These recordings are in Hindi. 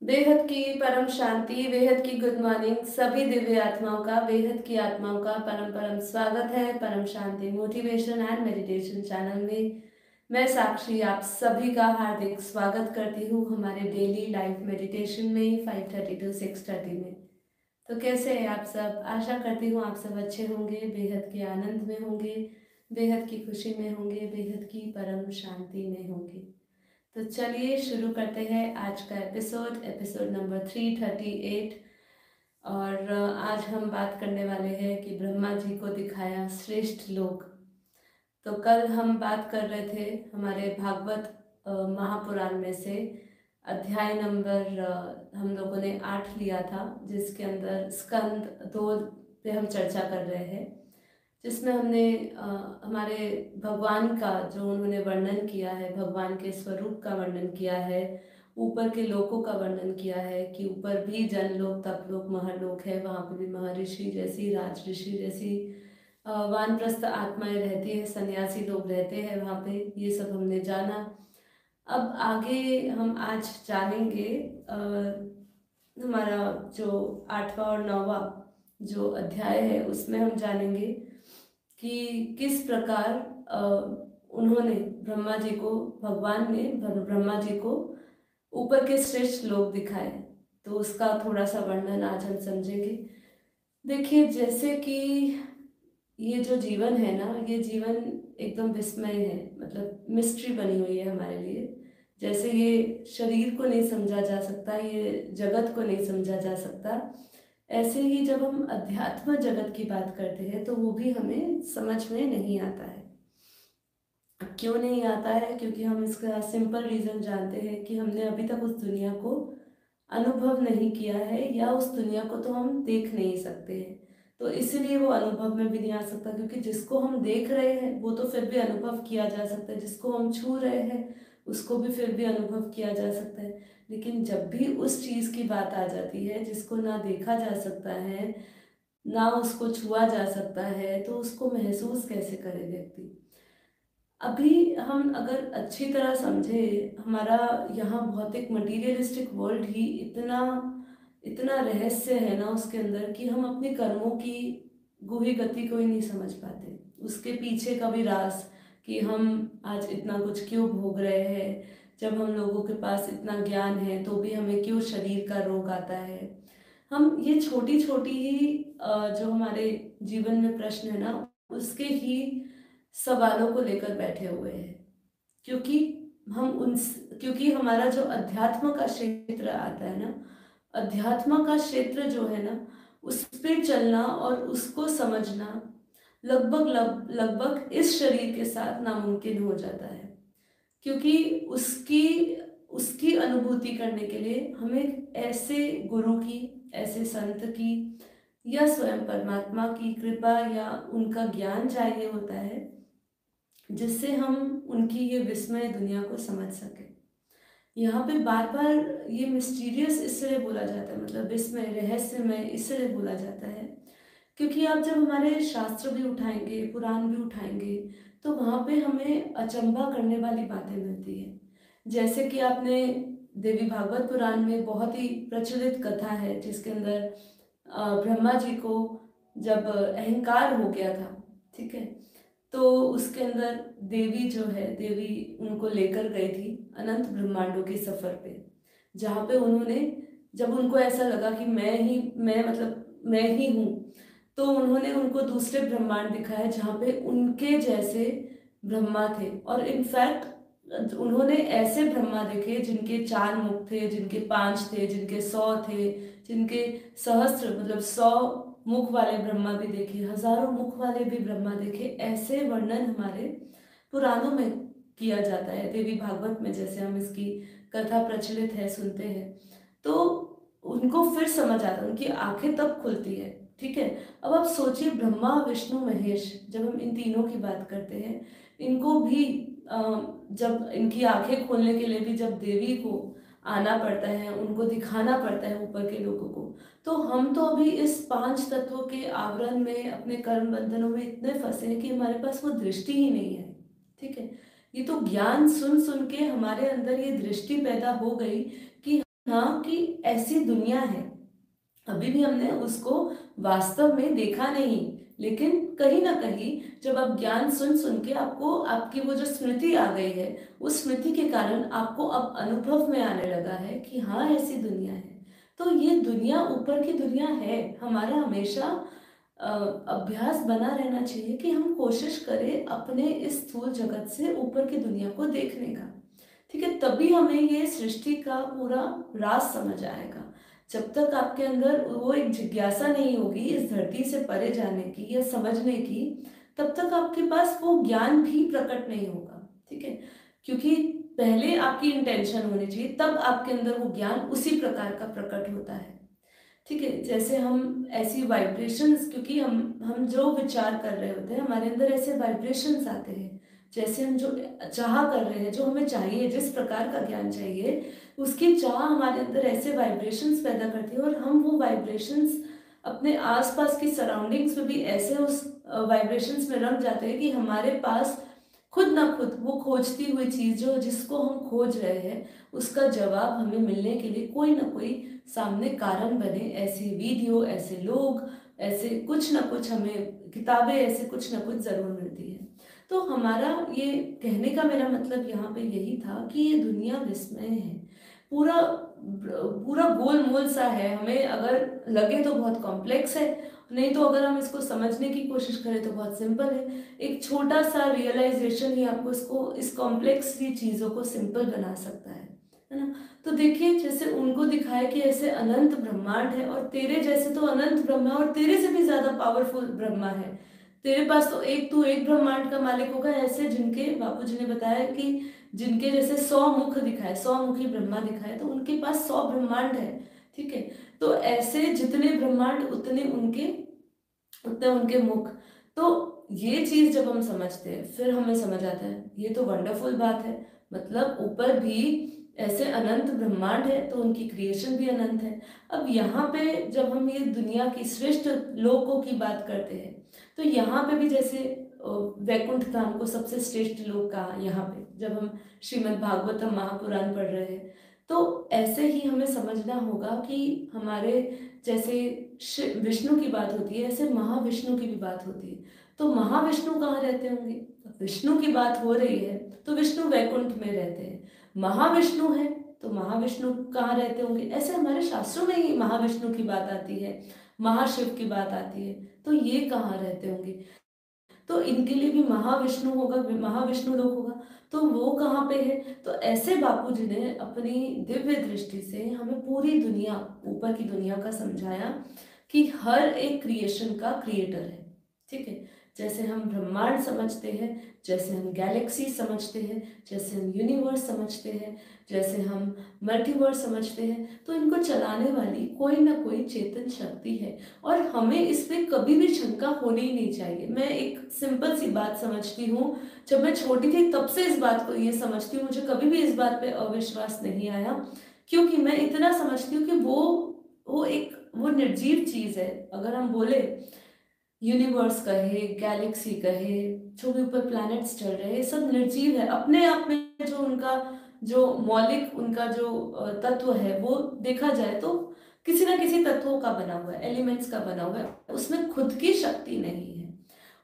बेहद की परम शांति, बेहद की गुड मॉर्निंग सभी दिव्य आत्माओं का, बेहद की आत्माओं का परम परम स्वागत है परम शांति मोटिवेशन एंड मेडिटेशन चैनल में। मैं साक्षी आप सभी का हार्दिक स्वागत करती हूँ हमारे डेली लाइफ मेडिटेशन में 5:30 to 6:30 में। तो कैसे हैं आप सब? आशा करती हूँ आप सब अच्छे होंगे, बेहद के आनंद में होंगे, बेहद की खुशी में होंगे, बेहद की परम शांति में होंगे। तो चलिए शुरू करते हैं आज का एपिसोड नंबर 338। और आज हम बात करने वाले हैं कि ब्रह्मा जी को दिखाया श्रेष्ठ लोक। तो कल हम बात कर रहे थे हमारे भागवत महापुराण में से अध्याय नंबर हम लोगों ने 8 लिया था, जिसके अंदर स्कंद 2 पे हम चर्चा कर रहे हैं, जिसमें हमने हमारे भगवान का जो उन्होंने वर्णन किया है, भगवान के स्वरूप का वर्णन किया है, ऊपर के लोकों का वर्णन किया है कि ऊपर भी जनलोक, तपलोक, महलोक है, वहाँ पे भी महर्षि जैसी, राज ऋषि जैसी वानप्रस्थ आत्माएं रहती है, सन्यासी लोग रहते हैं वहाँ पे। ये सब हमने जाना। अब आगे हम आज जानेंगे हमारा जो 8वां और 9वां जो अध्याय है, उसमें हम जानेंगे कि किस प्रकार उन्होंने ब्रह्मा जी को, भगवान ने ब्रह्मा जी को ऊपर के श्रेष्ठ लोग दिखाए। तो उसका थोड़ा सा वर्णन आज हम समझेंगे। देखिए, जैसे कि ये जो जीवन है ना, ये जीवन एकदम विस्मय है, मतलब मिस्ट्री बनी हुई है हमारे लिए। जैसे ये शरीर को नहीं समझा जा सकता, ये जगत को नहीं समझा जा सकता, ऐसे ही जब हम अध्यात्म जगत की बात करते हैं तो वो भी हमें समझ में नहीं आता है। क्यों नहीं आता है? क्योंकि हम इसका सिंपल रीज़न जानते हैं कि हमने अभी तक उस दुनिया को अनुभव नहीं किया है, या उस दुनिया को तो हम देख नहीं सकते हैं। तो इसीलिए वो अनुभव में भी नहीं आ सकता, क्योंकि जिसको हम देख रहे हैं वो तो फिर भी अनुभव किया जा सकता है, जिसको हम छू रहे हैं उसको भी फिर भी अनुभव किया जा सकता है। लेकिन जब भी उस चीज़ की बात आ जाती है जिसको ना देखा जा सकता है, ना उसको छुआ जा सकता है, तो उसको महसूस कैसे करे व्यक्ति? अभी हम अगर अच्छी तरह समझे, हमारा यहाँ भौतिक मटीरियलिस्टिक वर्ल्ड ही इतना इतना रहस्य है ना उसके अंदर, कि हम अपने कर्मों की गूढ़ी गति को ही नहीं समझ पाते, उसके पीछे का भी राज, कि हम आज इतना कुछ क्यों भोग रहे हैं, जब हम लोगों के पास इतना ज्ञान है तो भी हमें क्यों शरीर का रोग आता है। हम ये छोटी छोटी ही जो हमारे जीवन में प्रश्न है ना, उसके ही सवालों को लेकर बैठे हुए हैं। क्योंकि हम उन क्योंकि हमारा जो अध्यात्म का क्षेत्र आता है ना, अध्यात्म का क्षेत्र जो है ना, उस पे चलना और उसको समझना लगभग इस शरीर के साथ नामुमकिन हो जाता है। क्योंकि उसकी उसकी अनुभूति करने के लिए हमें ऐसे गुरु की, ऐसे संत की, या स्वयं परमात्मा की कृपा या उनका ज्ञान चाहिए होता है, जिससे हम उनकी ये विस्मय दुनिया को समझ सकें। यहाँ पे बार बार ये मिस्टीरियस इसलिए बोला जाता है, मतलब विस्मय, रहस्यमय इसलिए बोला जाता है, क्योंकि आप जब हमारे शास्त्र भी उठाएंगे, पुराण भी उठाएंगे, तो वहाँ पे हमें अचंभा करने वाली बातें मिलती है। जैसे कि आपने देवी भागवत पुराण में बहुत ही प्रचलित कथा है, जिसके अंदर ब्रह्मा जी को जब अहंकार हो गया था, ठीक है, तो उसके अंदर देवी जो है, देवी उनको लेकर गई थी अनंत ब्रह्मांडों के सफर पे, जहाँ पे उन्होंने, जब उनको ऐसा लगा कि मैं मतलब मैं ही हूँ, तो उन्होंने उनको दूसरे ब्रह्मांड दिखाए जहाँ पे उनके जैसे ब्रह्मा थे। और इनफैक्ट उन्होंने ऐसे ब्रह्मा देखे जिनके 4 मुख थे, जिनके 5 थे, जिनके 100 थे, जिनके सहस्त्र मतलब 100 मुख वाले ब्रह्मा भी देखे, हजारों मुख वाले भी ब्रह्मा देखे। ऐसे वर्णन हमारे पुराणों में किया जाता है, देवी भागवत में जैसे हम इसकी कथा प्रचलित है, सुनते हैं, तो उनको फिर समझ आता है, उनकी आंखें तब खुलती है। ठीक है, अब आप सोचिए, ब्रह्मा विष्णु महेश, जब हम इन तीनों की बात करते हैं, इनको भी जब इनकी आंखें खोलने के लिए भी जब देवी को आना पड़ता है, उनको दिखाना पड़ता है ऊपर के लोगों को, तो हम तो अभी इस 5 तत्वों के आवरण में, अपने कर्म बंधनों में इतने फंसे हैं कि हमारे पास वो दृष्टि ही नहीं है। ठीक है, ये तो ज्ञान सुन सुन के हमारे अंदर ये दृष्टि पैदा हो गई कि हाँ, कि ऐसी दुनिया है। अभी भी हमने उसको वास्तव में देखा नहीं, लेकिन कहीं ना कहीं जब आप ज्ञान सुन सुन के आपको आपकी वो जो स्मृति आ गई है, उस स्मृति के कारण आपको अब अनुभव में आने लगा है कि हाँ, ऐसी दुनिया है। तो ये दुनिया ऊपर की दुनिया है। हमारा हमेशा अभ्यास बना रहना चाहिए कि हम कोशिश करें अपने इस स्थूल जगत से ऊपर की दुनिया को देखने का। ठीक है, तभी हमें ये सृष्टि का पूरा राज समझ आएगा। जब तक आपके अंदर वो एक जिज्ञासा नहीं होगी इस धरती से परे जाने की या समझने की, तब तक आपके पास वो ज्ञान भी प्रकट नहीं होगा। ठीक है, क्योंकि पहले आपकी इंटेंशन होनी चाहिए, तब आपके अंदर वो ज्ञान उसी प्रकार का प्रकट होता है। ठीक है, जैसे हम ऐसी वाइब्रेशंस, क्योंकि हम जो विचार कर रहे होते हैं हमारे अंदर ऐसे वाइब्रेशंस आते हैं। जैसे हम जो चाह कर रहे हैं, जो हमें चाहिए, जिस प्रकार का ज्ञान चाहिए, उसकी चाह हमारे अंदर ऐसे वाइब्रेशंस पैदा करती है, और हम वो वाइब्रेशंस अपने आसपास की सराउंडिंग्स में भी ऐसे उस वाइब्रेशंस में रम जाते हैं कि हमारे पास खुद ना खुद वो खोजती हुई चीज जो जिसको हम खोज रहे हैं, उसका जवाब हमें मिलने के लिए कोई ना कोई सामने कारण बने। ऐसी वीडियो, ऐसे लोग, ऐसे कुछ ना कुछ हमें किताबें, ऐसे कुछ ना कुछ जरूर मिलती है। तो हमारा ये कहने का मेरा मतलब यहाँ पे यही था कि ये दुनिया विस्मय है, पूरा पूरा गोल मोल सा है। हमें अगर लगे तो बहुत कॉम्प्लेक्स है, नहीं तो अगर हम इसको समझने की कोशिश करें तो बहुत सिंपल है। एक छोटा सा रियलाइजेशन ही आपको इसको, इस कॉम्प्लेक्स सी चीज़ों को सिंपल बना सकता है ना। तो देखिए, जैसे उनको दिखाया कि ऐसे अनंत ब्रह्मांड है, और तेरे जैसे तो अनंत ब्रह्मा, और तेरे से भी ज्यादा पावरफुल ब्रह्मा है। तेरे पास तो एक, तू एक ब्रह्मांड का मालिक होगा। ऐसे जिनके, बापूजी ने बताया कि जिनके जैसे 100 मुख दिखाए, 100 मुखी ब्रह्मा दिखाए, तो उनके पास 100 ब्रह्मांड है। ठीक है, तो ऐसे जितने ब्रह्मांड उतने उनके मुख। तो ये चीज जब हम समझते हैं, फिर हमें समझ आता है ये तो वंडरफुल बात है। मतलब ऊपर भी ऐसे अनंत ब्रह्मांड है, तो उनकी क्रिएशन भी अनंत है। अब यहाँ पे जब हम ये दुनिया की श्रेष्ठ लोकों की बात करते हैं, तो यहाँ पे भी जैसे वैकुंठ धाम को सबसे श्रेष्ठ लोक कहा। यहाँ पे जब हम श्रीमद् भागवतम महापुराण पढ़ रहे हैं, तो ऐसे ही हमें समझना होगा कि हमारे जैसे विष्णु की बात होती है, ऐसे महाविष्णु की भी बात होती है। तो महाविष्णु कहाँ रहते होंगे? विष्णु की बात हो रही है तो विष्णु वैकुंठ में रहते हैं। महाविष्णु है तो महाविष्णु कहाँ रहते होंगे? ऐसे हमारे शास्त्रों में ही महाविष्णु की बात आती है, महाशिव की बात आती है। तो ये कहाँ रहते होंगे? तो इनके लिए भी महाविष्णु होगा, महाविष्णु लोक होगा। तो वो कहाँ पे है? तो ऐसे बापू जी ने अपनी दिव्य दृष्टि से हमें पूरी दुनिया, ऊपर की दुनिया का समझाया कि हर एक क्रिएशन का क्रिएटर है। ठीक है, जैसे हम ब्रह्मांड समझते हैं, जैसे हम गैलेक्सी समझते हैं, जैसे हम यूनिवर्स समझते हैं, जैसे हम मल्टीवर्स समझते हैं, तो इनको चलाने वाली कोई ना कोई चेतन शक्ति है। और हमें इस पे कभी भी शंका होनी ही नहीं चाहिए। मैं एक सिंपल सी बात समझती हूँ, जब मैं छोटी थी तब से इस बात को ये समझती हूँ, मुझे कभी भी इस बात पे अविश्वास नहीं आया, क्योंकि मैं इतना समझती हूँ कि वो निर्जीव चीज है। अगर हम बोले यूनिवर्स कहे, गैलेक्सी कहे, जो भी ऊपर प्लैनेट्स चल रहे हैं, सब निर्जीव है अपने आप में। जो उनका जो मौलिक, उनका जो तत्व है, वो देखा जाए तो किसी ना किसी तत्वों का बना हुआ है, एलिमेंट्स का बना हुआ है। उसमें खुद की शक्ति नहीं है।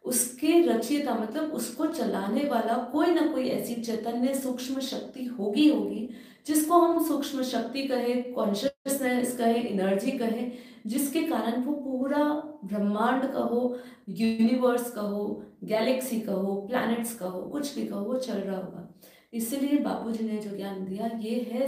उसके रचयिता, मतलब उसको चलाने वाला कोई ना कोई ऐसी चैतन्य सूक्ष्म शक्ति होगी होगी, जिसको हम सूक्ष्म शक्ति कहे, कॉन्शियसनेस कहे, एनर्जी कहे, जिसके कारण वो पूरा ब्रह्मांड कहो, यूनिवर्स कहो, गैलेक्सी कहो, प्लैनेट्स कहो, कुछ भी कहो, वो चल रहा होगा। इसलिए बापूजी ने जो ज्ञान दिया, ये है